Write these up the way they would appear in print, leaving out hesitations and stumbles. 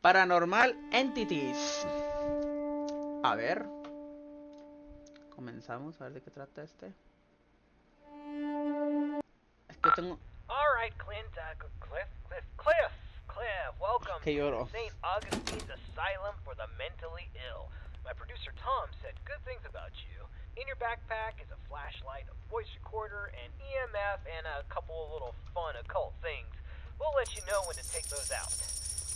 Paranormal Entities. A ver. Comenzamos a ver de qué trata este. Es que tengo... Alright, Clint, Cliff, welcome Que to lloro. St. Augustine's Asylum for the Mentally Ill. My producer Tom said good things about you. In your backpack is a flashlight, a voice recorder, an EMF, and a couple of little fun occult things. We'll let you know when to take those out.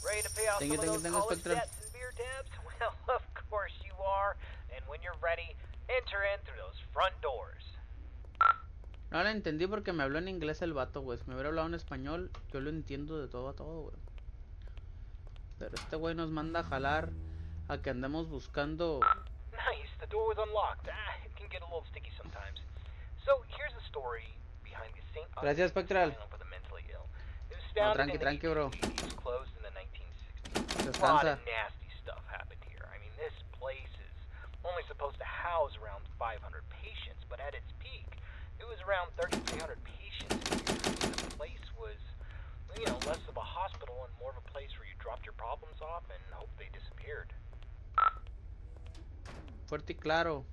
Ready to pay off some of those college Spectral. debts and beer tabs? Well, of course you are. And when you're ready, enter in through those front doors. No la entendí porque me habló en inglés el vato, güey. Si me hubiera hablado en español, yo lo entiendo de todo a todo, güey. Pero este güey nos manda a jalar a que andemos buscando... Nice, the door was unlocked. It can get a little sticky sometimes. So, here's the story behind the St. Gracias, Spectral. Asylum for the Mentally Ill. It was No, founded in the tranqui, bro. 1880s, closed in the 1960s. A lot Descansa. of nasty stuff happened here. I mean, this place is only supposed to house around 500 patients, but at its peak, it was around 3,300 patients a year. The place was, you know, less of a hospital and more of a place where you dropped your problems off and hoped they disappeared. Fuerte y claro.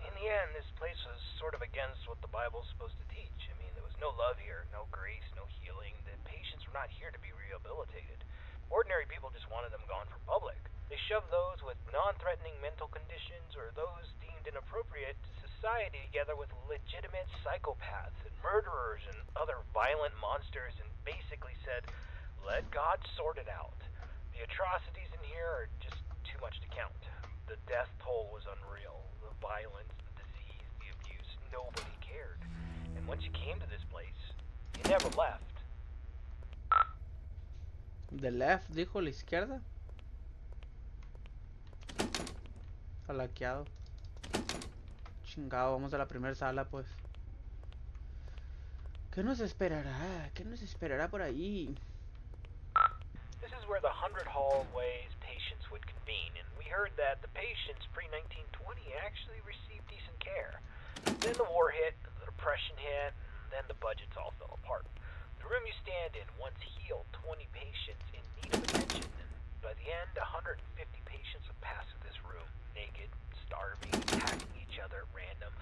In the end, this place was sort of against what the Bible's supposed to teach. I mean, there was no love here, no grace, no healing. The patients were not here to be rehabilitated. Ordinary people just wanted them gone for public. They shoved those with non-threatening mental conditions or those deemed inappropriate to society together with legitimate psychopaths and murderers and other violent monsters and basically said, let God sort it out. The atrocities in here are just too much to count. The death toll was unreal. The violence, the disease, the abuse, nobody cared. And once you came to this place, you never left. The left, dijo, la izquierda. Falaqueado. Chingado, vamos a la primera sala, pues. ¿Qué nos esperará? ¿Qué nos esperará por ahí? This is where the 100 hallways patients would convene, and we heard that the patients pre-1920 actually received decent care. Then the war hit, the depression hit, and then the budgets all fell apart. The room you stand in once healed 20 patients in need of attention, and by the end, 150 patients would pass through this room, naked, starving, attacking each other at random,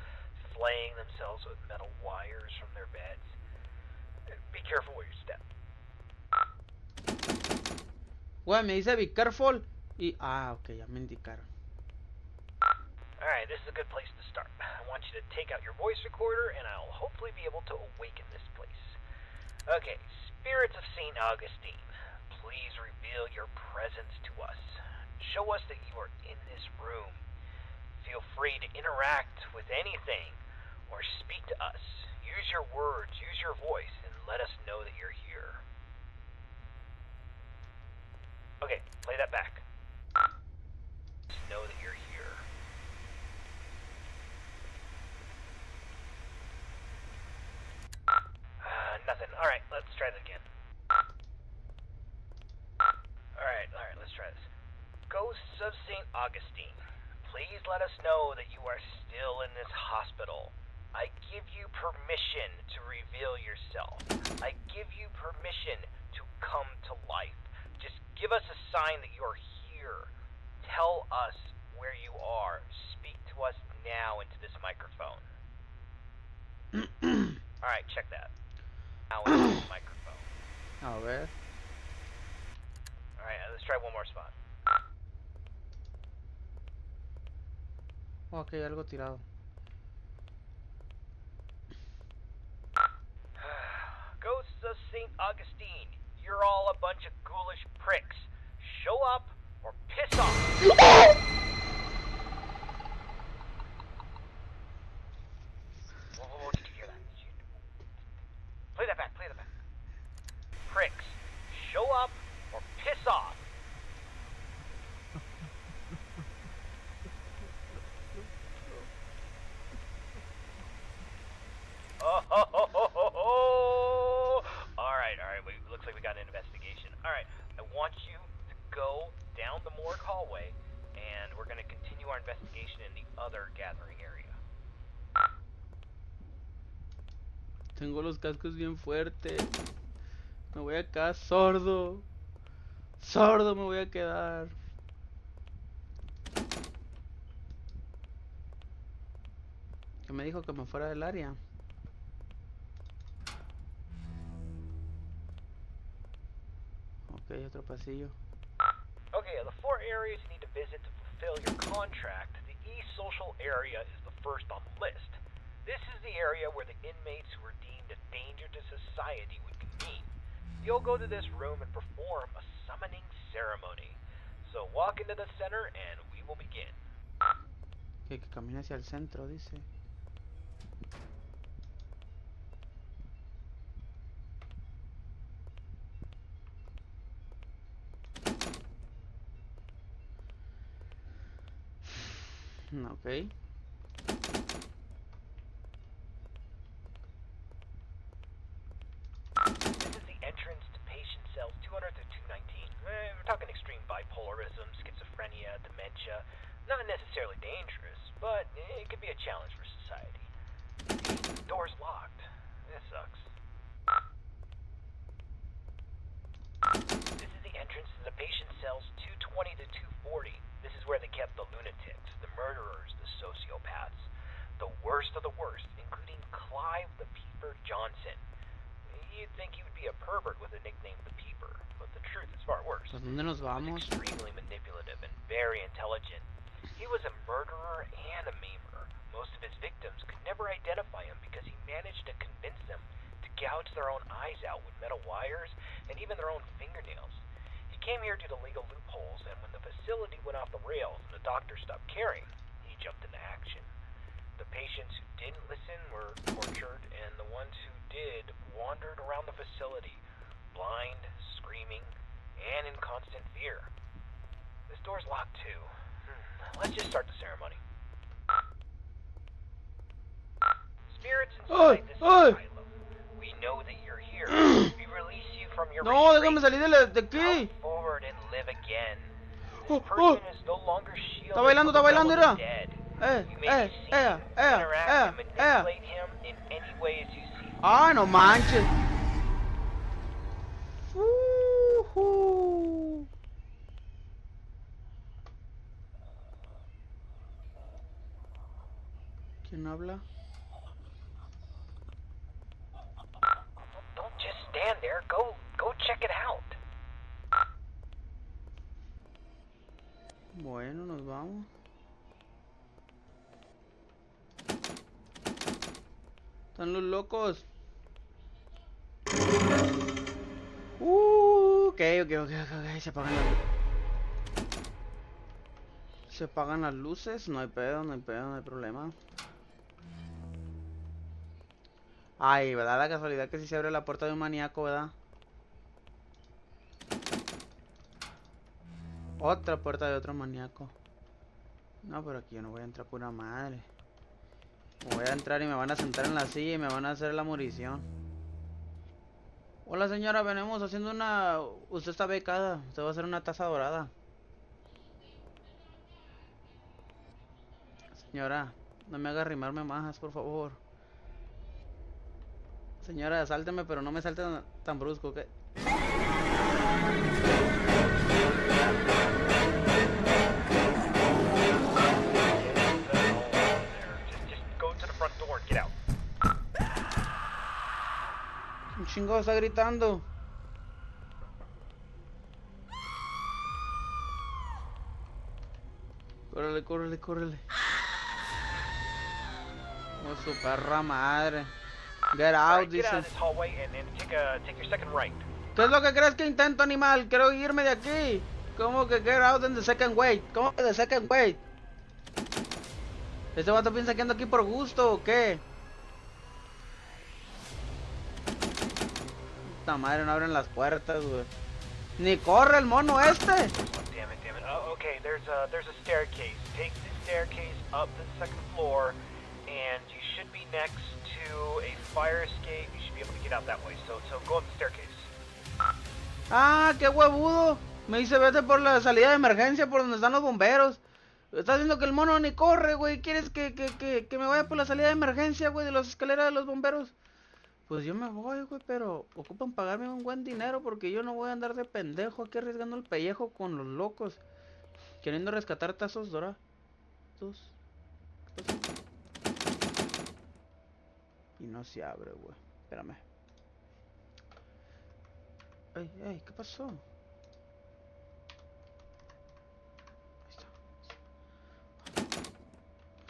flaying themselves with metal wires from their beds. Be careful where you step. Güey, me dice be careful. Y... Ah, ok, ya me indicaron. Alright, this is a good place to start. I want you to take out your voice recorder, and I'll hopefully be able to awaken this place. Okay, spirits of St. Augustine, please reveal your presence to us. Show us that you are in this room. Feel free to interact with anything, or speak to us. Use your words, use your voice, and let us know that you're here. Okay, play that back. Just know that you're here. Nothing. Alright, let's try that again. Alright, let's try this. Ghosts of St. Augustine, please let us know that you are still in this hospital. I give you permission to reveal yourself. I give you permission to come to life. Just give us a sign that you're here. Tell us where you are. Speak to us now into this microphone. Alright, check that. Now into this microphone. A ver. Alright, let's try one more spot. Ok, algo tirado. Ghosts of St. Augustine, you're all a bunch of ghoulish pricks. Show up or piss off. Whoa, did you hear that? Play that back. Pricks, show up or piss off. Alright, looks like we got an investigation. Alright, I want you to go down the morgue hallway Tengo los cascos bien fuertes. Me voy a quedar sordo. Sordo me voy a quedar. Que me dijo que me fuera del área. Ok, otro pasillo. Okay, of the 4 areas you need to visit to fulfill your contract, the East Social area is the first on the list. This is the area where the inmates who are deemed a danger to society would convene. You'll go to this room and perform a summoning ceremony. So walk into the center and we will begin. Que camine hacia el centro, dice. Ok. This is the entrance to patient cells 200 to 219. We're talking extreme bipolarism, schizophrenia, dementia. Not necessarily dangerous, but it could be a challenge for society. The door's locked. That sucks. This is the entrance to the patient cells 220 to 240. This is where they kept the lunatics, the murderers, the sociopaths. The worst of the worst, including Clive the Peeper Johnson. You'd think he would be a pervert with a nickname the Peeper, but the truth is far worse. ¿Por dónde nos He was vamos? extremely manipulative and very intelligent. He was a murderer and a memer. Most of his victims could never identify him because he managed to convince them to gouge their own eyes out with metal wires and even their own fingernails. He came here due to legal loopholes, and when the facility went off the rails and the doctors stopped caring, he jumped into action. The patients who didn't listen were tortured, and the ones who did wandered around the facility, blind, screaming, and in constant fear. This door's locked too. Let's just start the ceremony. Spirits inside this asylum, we know that you're here. We release you from your No, déjame restraint. salir de aquí. Come forward and live again. Oh, This person is no longer shielded Está bailando, from the realm mira. of the dead. Eh, You may eh, be seen, interact, and manipulate him in any ways you see. Ah, no manches. ¿Quién habla? Don't just stand there. Go check it out. Bueno, nos vamos. Están los locos. Ok. Se apagan las luces. Se apagan las luces. No hay pedo, no hay problema. Ay, ¿verdad? La casualidad que si se abre la puerta de un maníaco, ¿verdad? Otra puerta de otro maníaco. No, pero aquí yo no voy a entrar, pura madre. Voy a entrar y me van a sentar en la silla y me van a hacer la morición. Hola señora, venimos haciendo una... Usted está becada, usted va a hacer una taza dorada. Señora, no me haga arrimarme más, por favor. Señora, sálteme, pero no me salte tan brusco, ¿ok? Just go to the front door and get out. Un chingo está gritando. Córrele. Oh, su perra madre. Get out, Get out dice. of this hallway and take your second right. ¿Qué es lo que crees que intento, animal? Quiero irme de aquí. ¿Cómo que get out in the second way? ¿Cómo que the second way? ¿Este vato piensa que ando aquí por gusto o qué? Puta madre, no abren las puertas, güey. Ni corre el mono este. Damn it. Oh, okay, there's a staircase. Take the staircase up to the second floor, and you should be next to a fire escape. You should be able to get out that way. So go up the staircase. Ah, qué huevudo. Me dice vete por la salida de emergencia por donde están los bomberos. Está diciendo que el mono ni corre, güey. ¿Quieres que me vaya por la salida de emergencia, güey, de las escaleras de los bomberos? Pues yo me voy, güey, pero ocupan pagarme un buen dinero porque yo no voy a andar de pendejo aquí arriesgando el pellejo con los locos. Queriendo rescatar tazos dorados. ¿Qué pasó? Y no se abre, güey. Espérame. Ey, ey, ¿qué pasó? Ahí está.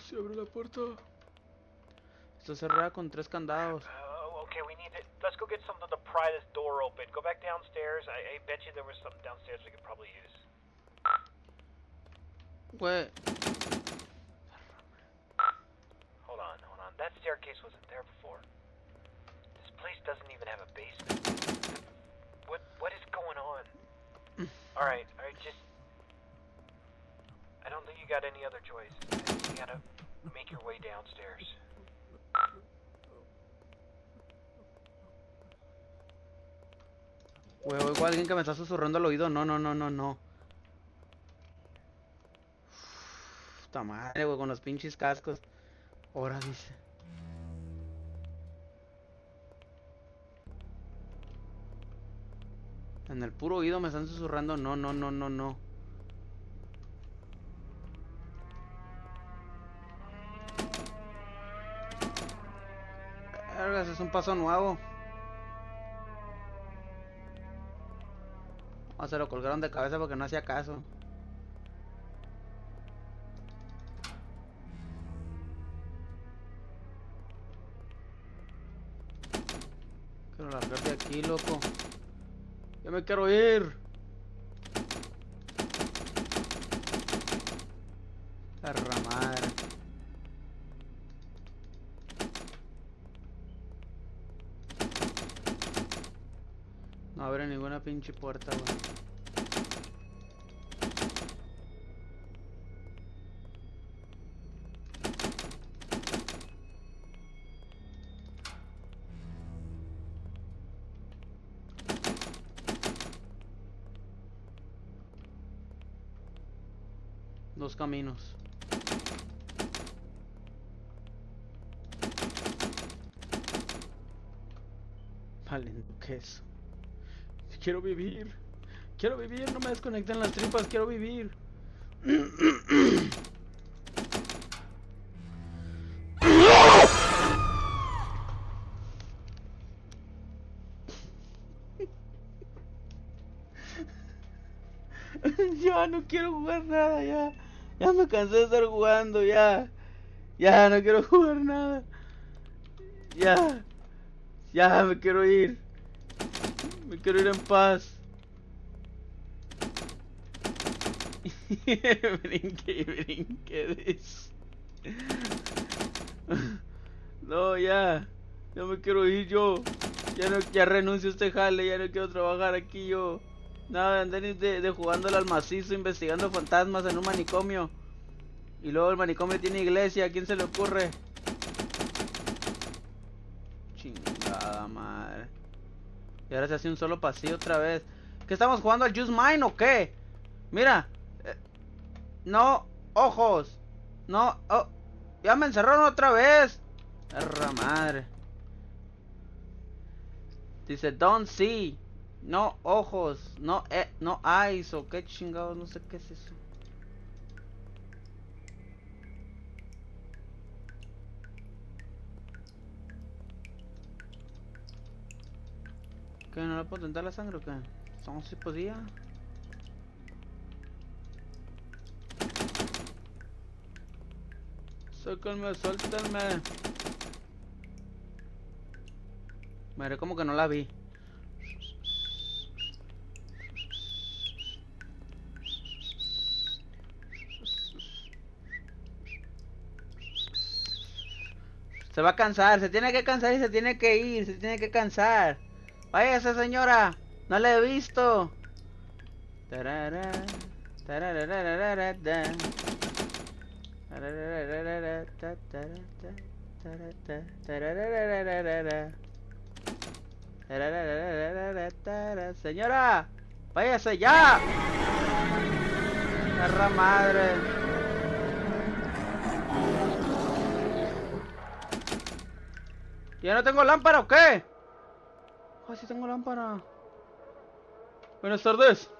Se abre la puerta. Está cerrada con 3 candados. Okay, we need to... Let's go get something to pry this door open. Go back downstairs. I bet you there was something downstairs we could probably use. Güey. Hold on. That staircase wasn't there before. This place doesn't even have a basement. What is going on? Alright, just... I don't think you got any other choice. You gotta make your way downstairs. Güey, oigo a alguien que me está susurrando al oído. No. Puta madre, güey, con los pinches cascos. Ahora dice. En el puro oído me están susurrando. No. Vergas, es un paso nuevo. O se lo colgaron de cabeza porque no hacía caso. Quiero largar de aquí, loco. Ya me quiero ir. Perra madre. No abre ninguna pinche puerta, güey. Dos caminos. Valiendo queso. Quiero vivir, no me desconecten las tripas, quiero vivir. Ya no quiero jugar nada, ya me cansé de estar jugando, ya no quiero jugar nada, ya me quiero ir en paz. Brinque de eso. No, ya me quiero ir yo. Ya renuncio a este jale, ya no quiero trabajar aquí yo. Nada, andar de jugando al macizo, investigando fantasmas en un manicomio. Y luego el manicomio tiene iglesia, ¿a quién se le ocurre? Chingada madre. Y ahora se hace un solo pasillo otra vez. ¿Qué estamos jugando al Just Mine o qué? Mira. No, ojos. No, oh. Ya me encerraron otra vez. Perra madre. Dice don't see. No ojos. No eyes. O qué chingados. No sé qué es eso. ¿Qué? ¿No le puedo tentar la sangre o qué? ¿Son si podía? Sáquenme, suéltenme. Mire, como que no la vi. Se va a cansar, se tiene que cansar y se tiene que ir, se tiene que cansar. Váyase, señora, no la he visto. Tarara, tarararararara. Señora, váyase ya. Perra madre. ¿Ya no tengo lámpara o qué? Ay, sí tengo lámpara. Buenas tardes.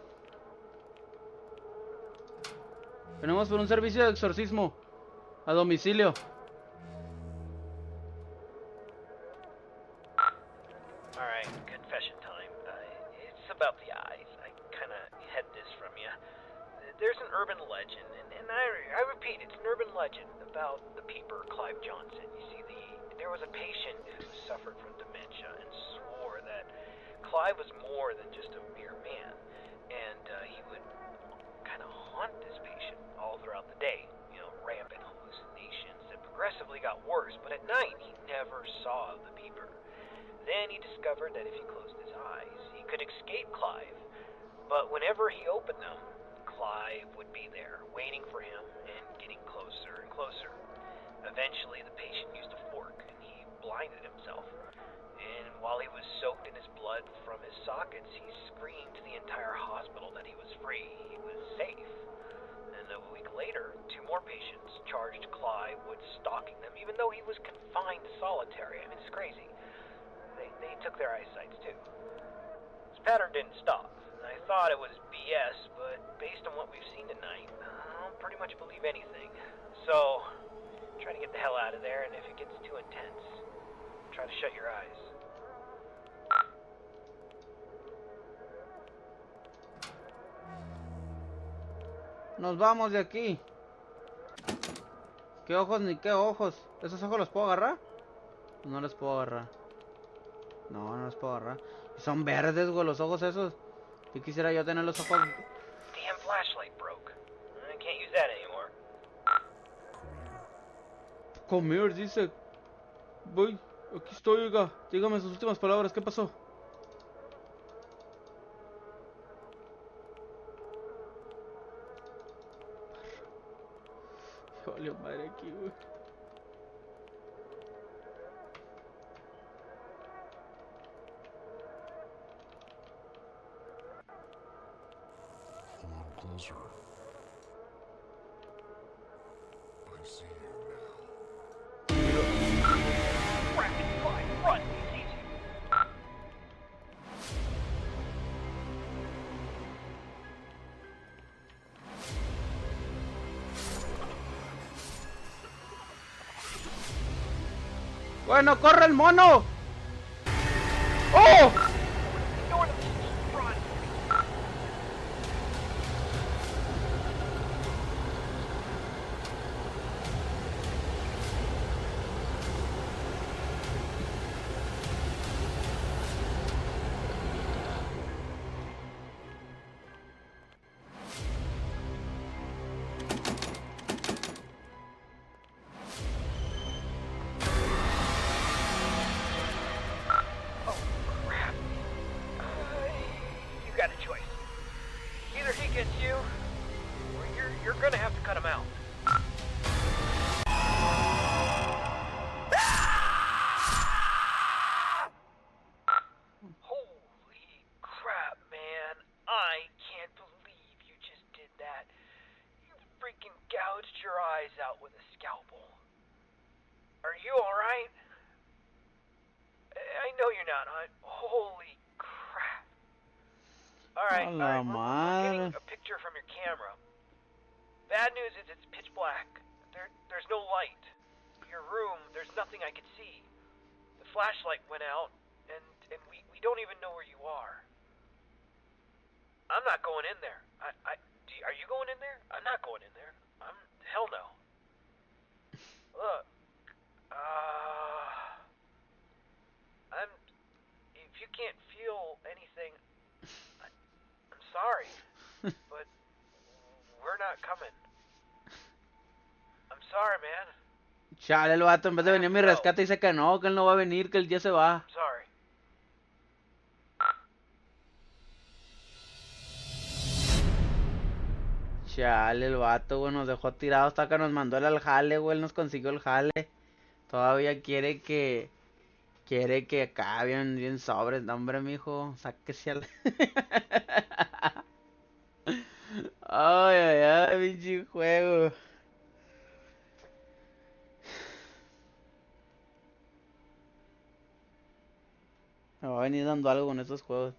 Venimos por un servicio de exorcismo a domicilio. Alright, confession time. It's about the eyes. I kinda had this from you. There's an urban legend, and I repeat, it's an urban legend about the peeper Clive Johnson. You see, there was a patient who suffered from dementia and swore that Clive was more than just a mere man, and he would kind of haunt this patient all throughout the day. You know, rampant hallucinations that progressively got worse, but at night he never saw the peeper. Then he discovered that if he closed his eyes, he could escape Clive, but whenever he opened them, Clive would be there, waiting for him and getting closer and closer. Eventually, the patient used a fork and he blinded himself. And while he was soaked in his blood from his sockets, he screamed to the entire hospital that he was free, he was safe. And a week later, 2 more patients charged Clive with stalking them, even though he was confined to solitary. I mean, it's crazy. They took their eyesights too. This pattern didn't stop. I thought it was BS, but based on what we've seen tonight, I'll pretty much believe anything. So, try to get the hell out of there, and if it gets too intense, try to shut your eyes. Nos vamos de aquí. ¿Qué ojos ni qué ojos? ¿Esos ojos los puedo agarrar? No los puedo agarrar. No, no los puedo agarrar. Son verdes, güey, los ojos esos. Yo quisiera yo tener los ojos. Damn flashlight broke. I can't use that anymore. Comer, dice. Voy, aquí estoy, oiga. Dígame sus últimas palabras, ¿qué pasó? Valió madre aquí, güey. Closer. I see you now. Rapid Clive, run! He sees you. Bueno, corre el mono. ¡Oh! Ignore them. Run. Oh, crap. You got a choice. Either he gets you, or you're gonna have to cut him out. Holy crap, man. I can't believe you just did that. You freaking gouged your eyes out with a scalpel. Are you alright? I know you're not. Holy crap. Alright, A la we're madre. getting a picture from your camera. Bad news is it's pitch black. There's no light. Your room, there's nothing I can see. The flashlight went out, and we don't even know where you are. I'm not going in there. Are you going in there? I'm not going in there. Hell no. Look, if you can't feel anything, I'm sorry, but we're not coming. I'm sorry, man. Chale, el vato, en vez de venir a mi rescate, dice que él no va a venir, que él ya se va. I'm sorry. Chale, el vato, güey, nos dejó tirados hasta que nos mandó él al jale, güey, él nos consiguió el jale. Todavía quiere que acá bien sobres, no, hombre, mijo, sáquese al... Ay, pinche juego. Me va a venir dando algo en estos juegos.